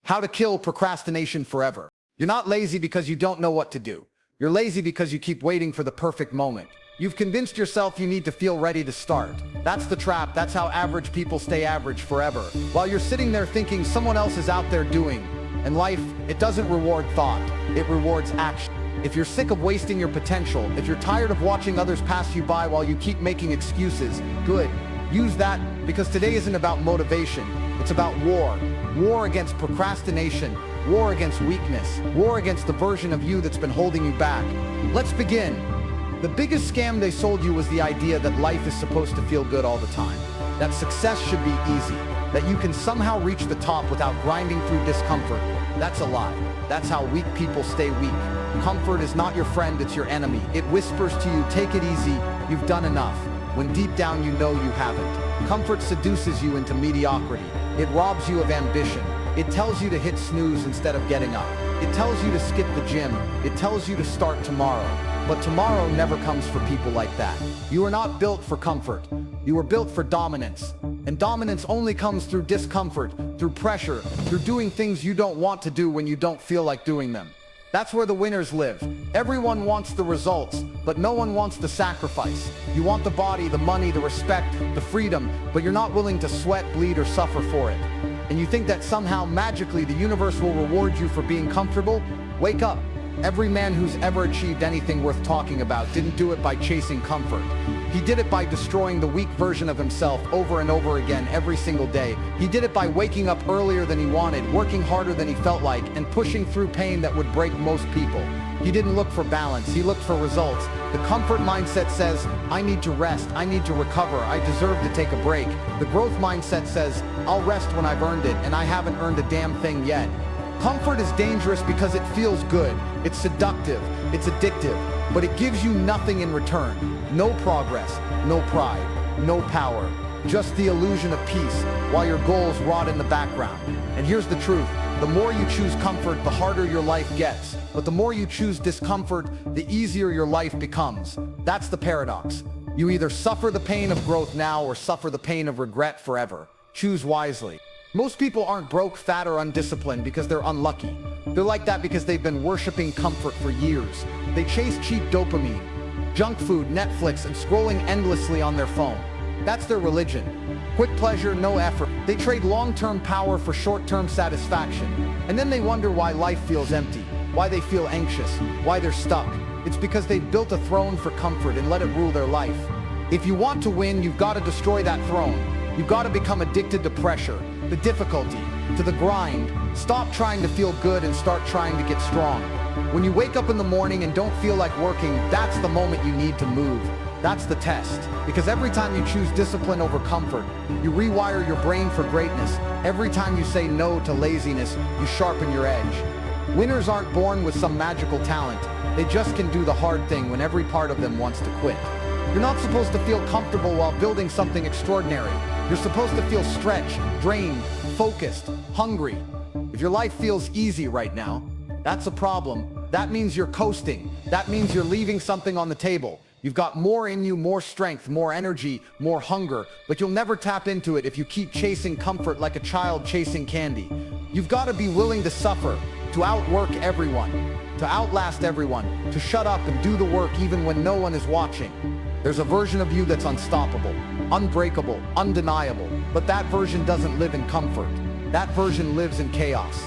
How to kill procrastination forever. You're not lazy because you don't know what to do. You're lazy because you keep waiting for the perfect moment. You've convinced yourself you need to feel ready to start. That's the trap. That's how average people stay average forever. While you're sitting there thinking someone else is out there doing. And life, it doesn't reward thought. It rewards action. If you're sick of wasting your potential, if you're tired of watching others pass you by while you keep making excuses, good. Use that, because today isn't about motivation. It's about war. War against procrastination. War against weakness. War against the version of you that's been holding you back. Let's begin. The biggest scam they sold you was the idea that life is supposed to feel good all the time. That success should be easy. That you can somehow reach the top without grinding through discomfort. That's a lie. That's how weak people stay weak. Comfort is not your friend, it's your enemy. It whispers to you, take it easy, you've done enough, when deep down you know you haven't. Comfort seduces you into mediocrity. It robs you of ambition. It tells you to hit snooze instead of getting up. It tells you to skip the gym. It tells you to start tomorrow. But tomorrow never comes for people like that. You are not built for comfort. You were built for dominance. And dominance only comes through discomfort, through pressure, through doing things you don't want to do when you don't feel like doing them. That's where the winners live. Everyone wants the results, but no one wants the sacrifice. You want the body, the money, the respect, the freedom, but you're not willing to sweat, bleed, or suffer for it. And you think that somehow, magically, the universe will reward you for being comfortable? Wake up. Every man who's ever achieved anything worth talking about didn't do it by chasing comfort. He did it by destroying the weak version of himself over and over again every single day. He did it by waking up earlier than he wanted, working harder than he felt like, and pushing through pain that would break most people. He didn't look for balance, he looked for results. The comfort mindset says, I need to rest, I need to recover, I deserve to take a break. The growth mindset says, I'll rest when I've earned it, and I haven't earned a damn thing yet. Comfort is dangerous because it feels good, it's seductive, it's addictive, but it gives you nothing in return. No progress, no pride, no power, just the illusion of peace while your goals rot in the background. And here's the truth, the more you choose comfort, the harder your life gets. But the more you choose discomfort, the easier your life becomes. That's the paradox. You either suffer the pain of growth now or suffer the pain of regret forever. Choose wisely. Most people aren't broke, fat, or undisciplined because they're unlucky. They're like that because they've been worshiping comfort for years. They chase cheap dopamine, junk food, Netflix, and scrolling endlessly on their phone. That's their religion. Quick pleasure, no effort. They trade long-term power for short-term satisfaction. And then they wonder why life feels empty, why they feel anxious, why they're stuck. It's because they've built a throne for comfort and let it rule their life. If you want to win, you've got to destroy that throne. You've got to become addicted to pressure, the difficulty, to the grind. Stop trying to feel good and start trying to get strong. When you wake up in the morning and don't feel like working, that's the moment you need to move. That's the test. Because every time you choose discipline over comfort, you rewire your brain for greatness. Every time you say no to laziness, you sharpen your edge. Winners aren't born with some magical talent. They just can do the hard thing when every part of them wants to quit. You're not supposed to feel comfortable while building something extraordinary. You're supposed to feel stretched, drained, focused, hungry. If your life feels easy right now, that's a problem. That means you're coasting. That means you're leaving something on the table. You've got more in you, more strength, more energy, more hunger, but you'll never tap into it if you keep chasing comfort like a child chasing candy. You've got to be willing to suffer, to outwork everyone, to outlast everyone, to shut up and do the work even when no one is watching. There's a version of you that's unstoppable, unbreakable, undeniable, but that version doesn't live in comfort. That version lives in chaos.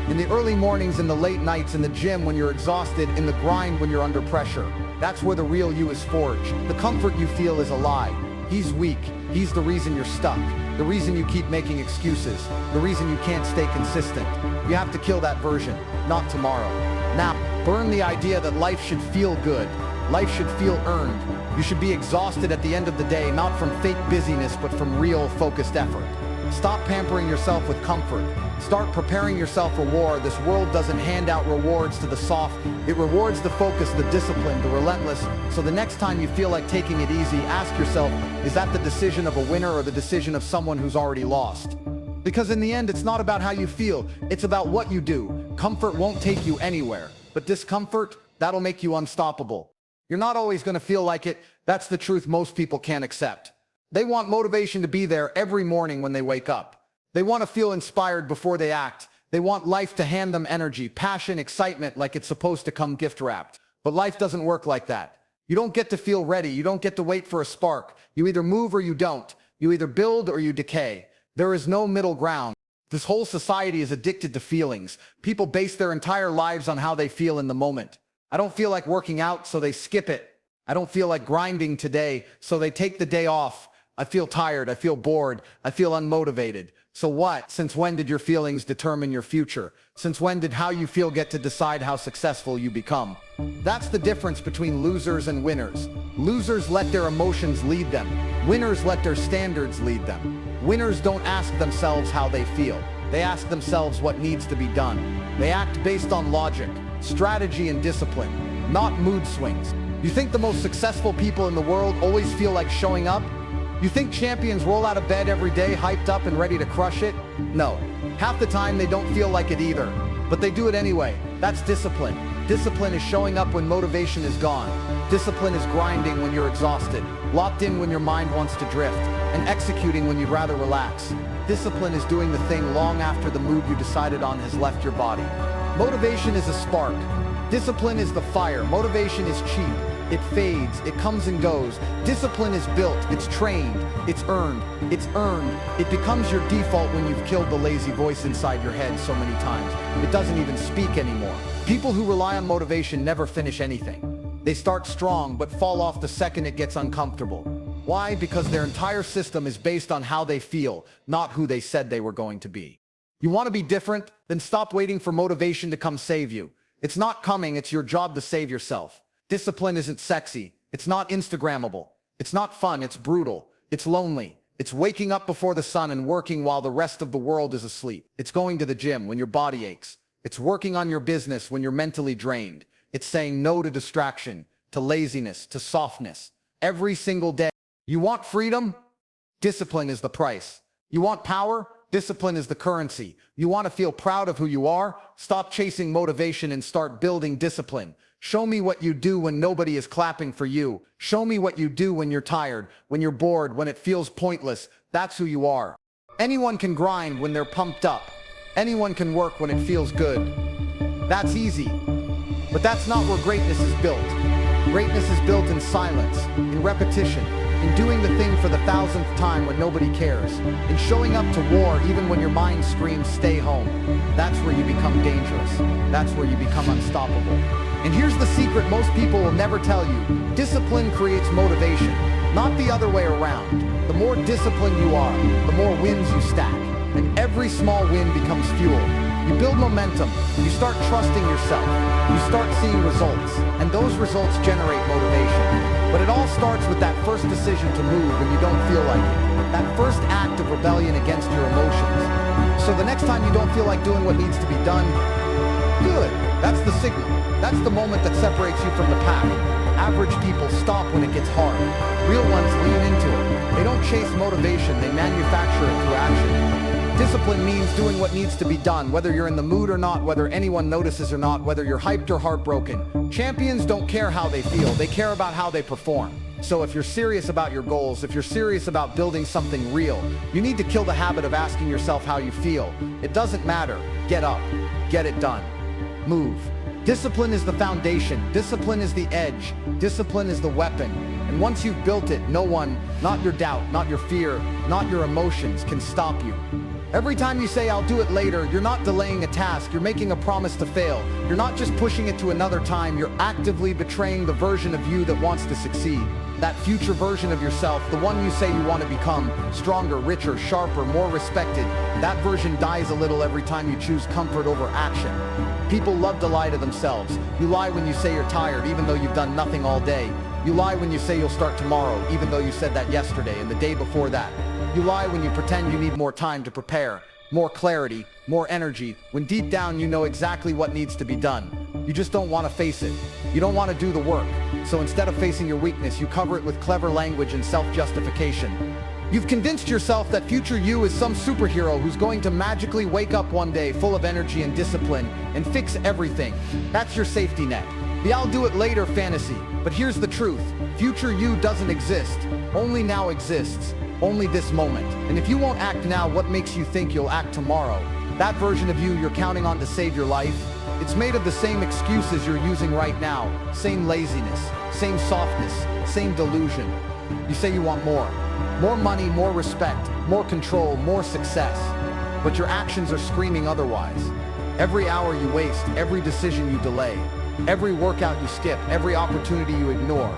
In the early mornings, in the late nights, in the gym when you're exhausted, in the grind when you're under pressure. That's where the real you is forged. The comfort you feel is a lie. He's weak. He's the reason you're stuck. The reason you keep making excuses. The reason you can't stay consistent. You have to kill that version, not tomorrow. Now, burn the idea that life should feel good. Life should feel earned. You should be exhausted at the end of the day, not from fake busyness, but from real, focused effort. Stop pampering yourself with comfort. Start preparing yourself for war. This world doesn't hand out rewards to the soft. It rewards the focused, the disciplined, the relentless. So the next time you feel like taking it easy, ask yourself, is that the decision of a winner or the decision of someone who's already lost? Because in the end, it's not about how you feel. It's about what you do. Comfort won't take you anywhere. But discomfort, that'll make you unstoppable. You're not always going to feel like it. That's the truth most people can't accept. They want motivation to be there every morning when they wake up. They want to feel inspired before they act. They want life to hand them energy, passion, excitement like it's supposed to come gift wrapped. But life doesn't work like that. You don't get to feel ready. You don't get to wait for a spark. You either move or you don't. You either build or you decay. There is no middle ground. This whole society is addicted to feelings. People base their entire lives on how they feel in the moment. I don't feel like working out, so they skip it. I don't feel like grinding today, so they take the day off. I feel tired. I feel bored. I feel unmotivated. So what? Since when did your feelings determine your future? Since when did how you feel get to decide how successful you become? That's the difference between losers and winners. Losers let their emotions lead them. Winners let their standards lead them. Winners don't ask themselves how they feel. They ask themselves what needs to be done. They act based on logic, strategy, and discipline, not mood swings. You think the most successful people in the world always feel like showing up? You think champions roll out of bed every day hyped up and ready to crush it? No. Half the time they don't feel like it either. But they do it anyway. That's discipline. Discipline is showing up when motivation is gone. Discipline is grinding when you're exhausted, locked in when your mind wants to drift, and executing when you'd rather relax. Discipline is doing the thing long after the mood you decided on has left your body. Motivation is a spark. Discipline is the fire. Motivation is cheap. It fades, it comes and goes. Discipline is built, it's trained, it's earned. It becomes your default when you've killed the lazy voice inside your head so many times. It doesn't even speak anymore. People who rely on motivation never finish anything. They start strong, but fall off the second it gets uncomfortable. Why? Because their entire system is based on how they feel, not who they said they were going to be. You want to be different? Then stop waiting for motivation to come save you. It's not coming, it's your job to save yourself. Discipline isn't sexy. It's not Instagrammable. It's not fun. It's brutal. It's lonely. It's waking up before the sun and working while the rest of the world is asleep. It's going to the gym when your body aches. It's working on your business when you're mentally drained. It's saying no to distraction, to laziness, to softness. Every single day. You want freedom? Discipline is the price. You want power? Discipline is the currency. You want to feel proud of who you are? Stop chasing motivation and start building discipline. Show me what you do when nobody is clapping for you. Show me what you do when you're tired, when you're bored, when it feels pointless. That's who you are. Anyone can grind when they're pumped up. Anyone can work when it feels good. That's easy. But that's not where greatness is built. Greatness is built in silence, in repetition, in doing the thing for the 1000th time when nobody cares, in showing up to war even when your mind screams, stay home. That's where you become dangerous. That's where you become unstoppable. And here's the secret most people will never tell you. Discipline creates motivation, not the other way around. The more disciplined you are, the more wins you stack. And every small win becomes fuel. You build momentum, you start trusting yourself, you start seeing results, and those results generate motivation. But it all starts with that first decision to move when you don't feel like it. That first act of rebellion against your emotions. So the next time you don't feel like doing what needs to be done, good. That's the signal. That's the moment that separates you from the pack. Average people stop when it gets hard. Real ones lean into it. They don't chase motivation, they manufacture it through action. Discipline means doing what needs to be done, whether you're in the mood or not, whether anyone notices or not, whether you're hyped or heartbroken. Champions don't care how they feel, they care about how they perform. So if you're serious about your goals, if you're serious about building something real, you need to kill the habit of asking yourself how you feel. It doesn't matter. Get up. Get it done. Move. Discipline is the foundation. Discipline is the edge. Discipline is the weapon. And once you've built it, no one, not your doubt, not your fear, not your emotions, can stop you. Every time you say, I'll do it later, you're not delaying a task, you're making a promise to fail. You're not just pushing it to another time, you're actively betraying the version of you that wants to succeed. That future version of yourself, the one you say you want to become, stronger, richer, sharper, more respected, that version dies a little every time you choose comfort over action. People love to lie to themselves. You lie when you say you're tired, even though you've done nothing all day. You lie when you say you'll start tomorrow, even though you said that yesterday and the day before that. You lie when you pretend you need more time to prepare, more clarity, more energy, when deep down you know exactly what needs to be done. You just don't want to face it. You don't want to do the work. So instead of facing your weakness, you cover it with clever language and self-justification. You've convinced yourself that future you is some superhero who's going to magically wake up one day full of energy and discipline and fix everything. That's your safety net. The I'll do it later fantasy. But here's the truth. Future you doesn't exist. Only now exists. Only this moment. And if you won't act now, what makes you think you'll act tomorrow? That version of you you're counting on to save your life, it's made of the same excuses you're using right now. Same laziness, same softness, same delusion. You say you want more. More money, more respect, more control, more success. But your actions are screaming otherwise. Every hour you waste, every decision you delay, every workout you skip, every opportunity you ignore,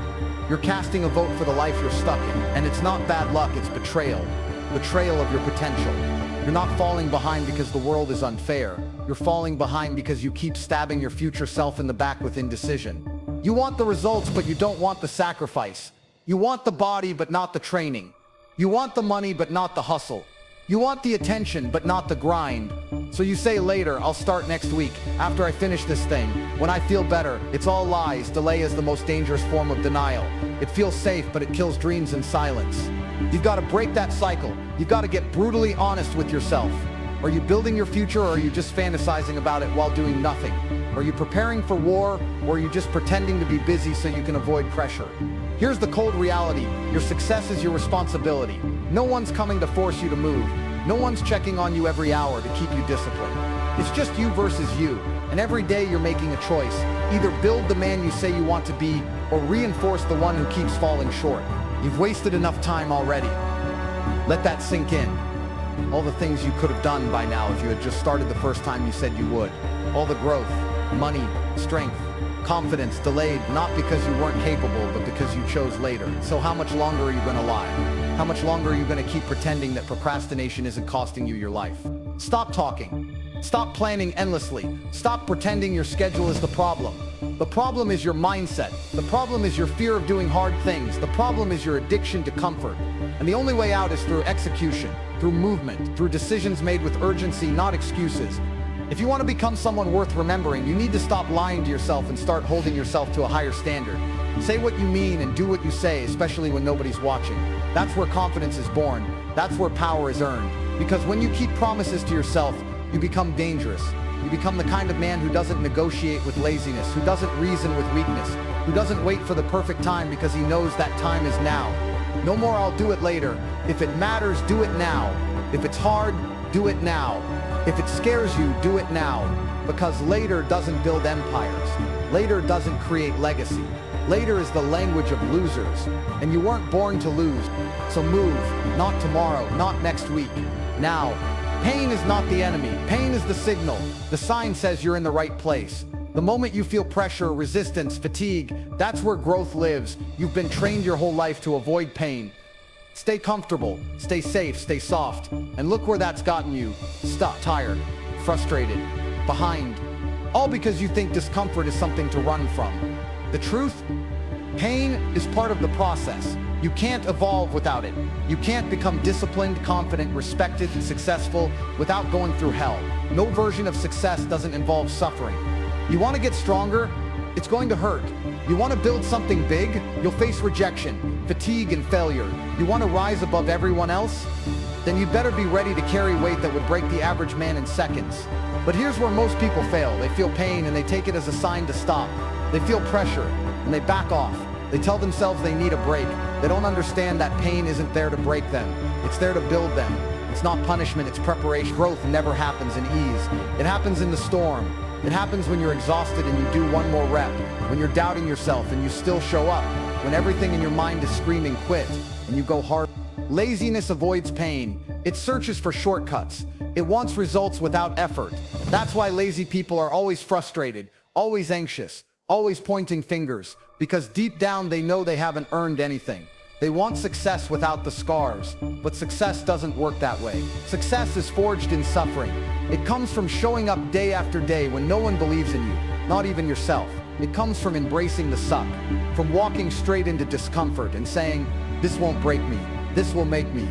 you're casting a vote for the life you're stuck in. And it's not bad luck, it's betrayal. Betrayal of your potential. You're not falling behind because the world is unfair. You're falling behind because you keep stabbing your future self in the back with indecision. You want the results, but you don't want the sacrifice. You want the body, but not the training. You want the money, but not the hustle. You want the attention, but not the grind. So you say later, I'll start next week, after I finish this thing, when I feel better. It's all lies. Delay is the most dangerous form of denial. It feels safe, but it kills dreams in silence. You've got to break that cycle. You've got to get brutally honest with yourself. Are you building your future, or are you just fantasizing about it while doing nothing? Are you preparing for war, or are you just pretending to be busy so you can avoid pressure? Here's the cold reality. Your success is your responsibility. No one's coming to force you to move. No one's checking on you every hour to keep you disciplined. It's just you versus you. And every day you're making a choice. Either build the man you say you want to be, or reinforce the one who keeps falling short. You've wasted enough time already. Let that sink in. All the things you could have done by now if you had just started the first time you said you would. All the growth, money, strength, confidence delayed, not because you weren't capable, but because you chose later. So how much longer are you going to lie? How much longer are you going to keep pretending that procrastination isn't costing you your life? Stop talking. Stop planning endlessly. Stop pretending your schedule is the problem. The problem is your mindset. The problem is your fear of doing hard things. The problem is your addiction to comfort. And the only way out is through execution, through movement, through decisions made with urgency, not excuses. If you want to become someone worth remembering, you need to stop lying to yourself and start holding yourself to a higher standard. Say what you mean and do what you say, especially when nobody's watching. That's where confidence is born. That's where power is earned. Because when you keep promises to yourself, you become dangerous. You become the kind of man who doesn't negotiate with laziness, who doesn't reason with weakness, who doesn't wait for the perfect time because he knows that time is now. No more I'll do it later. If it matters, do it now. If it's hard, do it now. If it scares you, do it now. Because later doesn't build empires. Later doesn't create legacy. Later is the language of losers. And you weren't born to lose. So move, not tomorrow, not next week. Now. Pain is not the enemy. Pain is the signal. The sign says you're in the right place. The moment you feel pressure, resistance, fatigue, that's where growth lives. You've been trained your whole life to avoid pain. Stay comfortable, stay safe, stay soft. And look where that's gotten you. Stuck, tired, frustrated, behind. All because you think discomfort is something to run from. The truth? Pain is part of the process. You can't evolve without it. You can't become disciplined, confident, respected, and successful without going through hell. No version of success doesn't involve suffering. You want to get stronger? It's going to hurt. You want to build something big? You'll face rejection, fatigue, and failure. You want to rise above everyone else? Then you'd better be ready to carry weight that would break the average man in seconds. But here's where most people fail. They feel pain and they take it as a sign to stop. They feel pressure and they back off. They tell themselves they need a break. They don't understand that pain isn't there to break them. It's there to build them. It's not punishment, it's preparation. Growth never happens in ease. It happens in the storm. It happens when you're exhausted and you do one more rep. When you're doubting yourself and you still show up. When everything in your mind is screaming quit and you go hard. Laziness avoids pain. It searches for shortcuts. It wants results without effort. That's why lazy people are always frustrated, always anxious, always pointing fingers. Because deep down they know they haven't earned anything. They want success without the scars, but success doesn't work that way. Success is forged in suffering. It comes from showing up day after day when no one believes in you, not even yourself. It comes from embracing the suck, from walking straight into discomfort and saying, this won't break me, this will make me.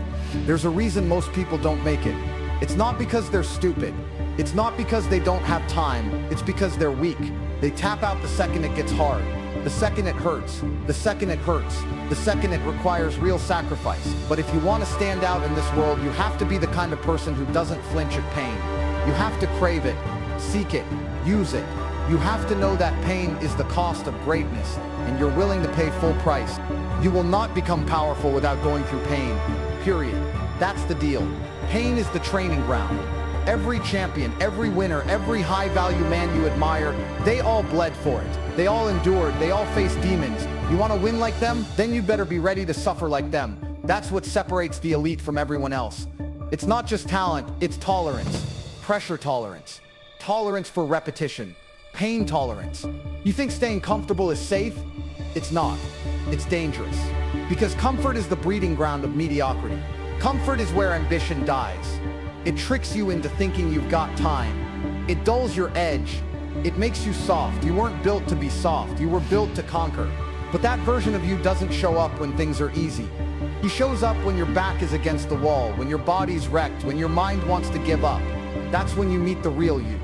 There's a reason most people don't make it. It's not because they're stupid. It's not because they don't have time. It's because they're weak. They tap out the second it gets hard. The second it hurts, the second it hurts, the second it requires real sacrifice. But if you want to stand out in this world, you have to be the kind of person who doesn't flinch at pain. You have to crave it, seek it, use it. You have to know that pain is the cost of greatness, and you're willing to pay full price. You will not become powerful without going through pain, period. That's the deal. Pain is the training ground. Every champion, every winner, every high-value man you admire, they all bled for it. They all endured, they all faced demons. You want to win like them? Then you better be ready to suffer like them. That's what separates the elite from everyone else. It's not just talent, it's tolerance. Pressure tolerance. Tolerance for repetition. Pain tolerance. You think staying comfortable is safe? It's not. It's dangerous. Because comfort is the breeding ground of mediocrity. Comfort is where ambition dies. It tricks you into thinking you've got time. It dulls your edge. It makes you soft. You weren't built to be soft. You were built to conquer. But that version of you doesn't show up when things are easy. He shows up when your back is against the wall, when your body's wrecked, when your mind wants to give up. That's when you meet the real you.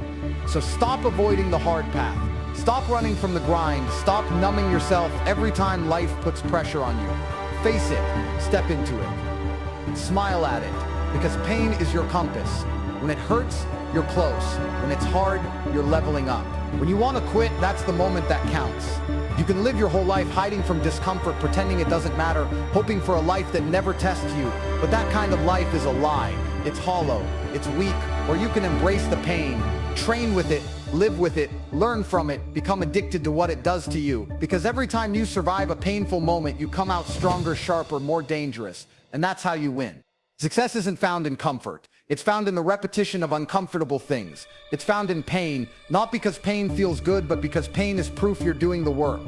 So stop avoiding the hard path. Stop running from the grind. Stop numbing yourself every time life puts pressure on you. Face it. Step into it. Smile at it, because pain is your compass. When it hurts, you're close. When it's hard, you're leveling up. When you want to quit, that's the moment that counts. You can live your whole life hiding from discomfort, pretending it doesn't matter, hoping for a life that never tests you. But that kind of life is a lie. It's hollow. It's weak. Or you can embrace the pain, train with it, live with it, learn from it, become addicted to what it does to you. Because every time you survive a painful moment, you come out stronger, sharper, more dangerous. And that's how you win. Success isn't found in comfort. It's found in the repetition of uncomfortable things. It's found in pain, not because pain feels good, but because pain is proof you're doing the work.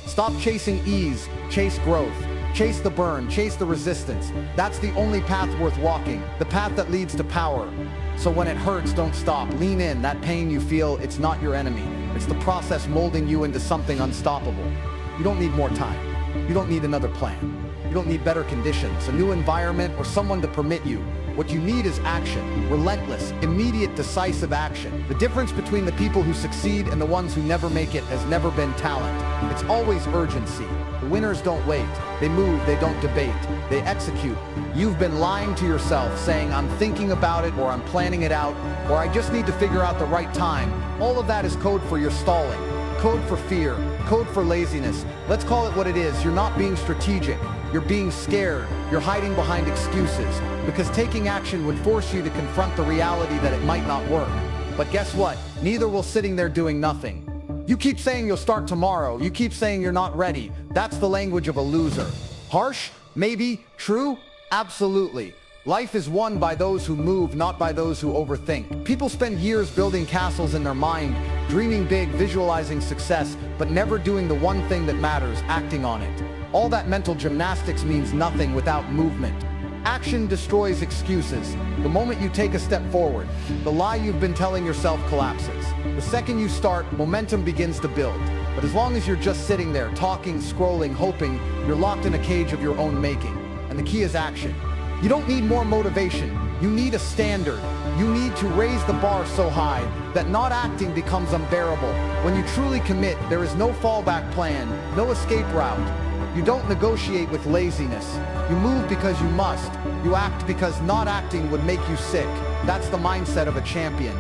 Stop chasing ease, chase growth. Chase the burn, chase the resistance. That's the only path worth walking, the path that leads to power. So when it hurts, don't stop. Lean in. That pain you feel, it's not your enemy. It's the process molding you into something unstoppable. You don't need more time. You don't need another plan. You don't need better conditions, a new environment, or someone to permit you. What you need is action, relentless, immediate, decisive action. The difference between the people who succeed and the ones who never make it has never been talent. It's always urgency. The winners don't wait. They move, they don't debate. They execute. You've been lying to yourself, saying, I'm thinking about it, or I'm planning it out, or I just need to figure out the right time. All of that is code for your stalling. Code for fear. Code for laziness. Let's call it what it is. You're not being strategic. You're being scared. You're hiding behind excuses. Because taking action would force you to confront the reality that it might not work. But guess what? Neither will sitting there doing nothing. You keep saying you'll start tomorrow. You keep saying you're not ready. That's the language of a loser. Harsh? Maybe. True? Absolutely. Life is won by those who move, not by those who overthink. People spend years building castles in their mind, dreaming big, visualizing success, but never doing the one thing that matters, acting on it. All that mental gymnastics means nothing without movement. Action destroys excuses. The moment you take a step forward, the lie you've been telling yourself collapses. The second you start, momentum begins to build. But as long as you're just sitting there, talking, scrolling, hoping, you're locked in a cage of your own making. And the key is action. You don't need more motivation. You need a standard. You need to raise the bar so high that not acting becomes unbearable. When you truly commit, there is no fallback plan, no escape route. You don't negotiate with laziness. You move because you must. You act because not acting would make you sick. That's the mindset of a champion.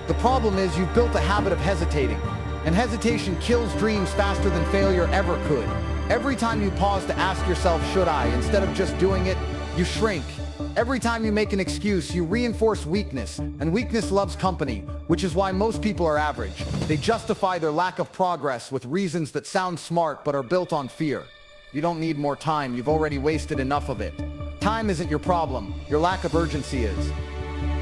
The problem is you've built a habit of hesitating. And hesitation kills dreams faster than failure ever could. Every time you pause to ask yourself, should I, instead of just doing it, you shrink. Every time you make an excuse, you reinforce weakness, and weakness loves company, which is why most people are average. They justify their lack of progress with reasons that sound smart but are built on fear. You don't need more time, you've already wasted enough of it. Time isn't your problem, your lack of urgency is.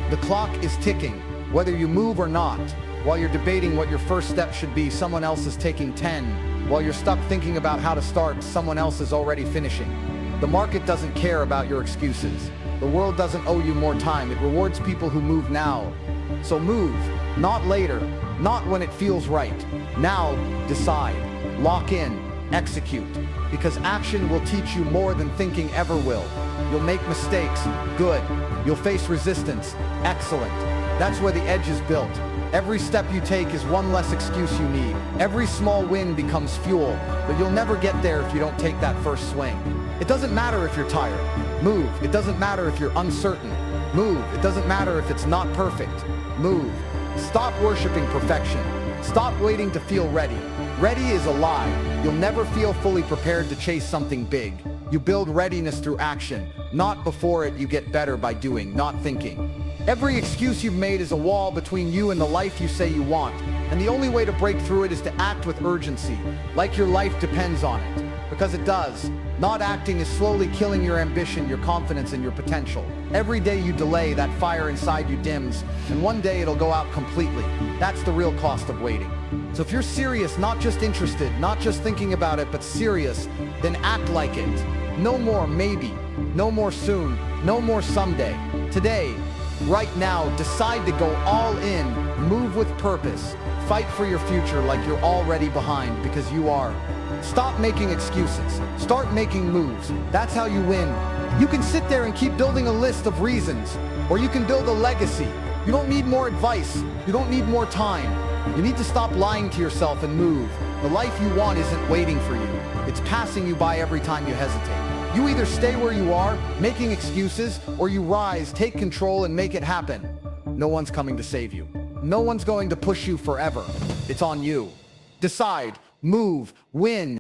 The clock is ticking, whether you move or not. While you're debating what your first step should be, someone else is taking 10. While you're stuck thinking about how to start, someone else is already finishing. The market doesn't care about your excuses. The world doesn't owe you more time. It rewards people who move now. So move, not later, not when it feels right. Now, decide, lock in, execute. Because action will teach you more than thinking ever will. You'll make mistakes, good. You'll face resistance, excellent. That's where the edge is built. Every step you take is one less excuse you need. Every small win becomes fuel, but you'll never get there if you don't take that first swing. It doesn't matter if you're tired. Move. It doesn't matter if you're uncertain. Move. It doesn't matter if it's not perfect. Move. Stop worshiping perfection. Stop waiting to feel ready. Ready is a lie. You'll never feel fully prepared to chase something big. You build readiness through action. Not before it, you get better by doing, not thinking. Every excuse you've made is a wall between you and the life you say you want. And the only way to break through it is to act with urgency, like your life depends on it. Because it does. Not acting is slowly killing your ambition, your confidence, and your potential. Every day you delay, that fire inside you dims, and one day it'll go out completely. That's the real cost of waiting. So if you're serious, not just interested, not just thinking about it, but serious, then act like it. No more maybe, no more soon, no more someday. Today, right now, decide to go all in, move with purpose, fight for your future like you're already behind, because you are. Stop making excuses. Start making moves. That's how you win. You can sit there and keep building a list of reasons, or you can build a legacy. You don't need more advice. You don't need more time. You need to stop lying to yourself and move. The life you want isn't waiting for you. It's passing you by every time you hesitate. You either stay where you are, making excuses, or you rise, take control, and make it happen. No one's coming to save you. No one's going to push you forever. It's on you. Decide, move, win.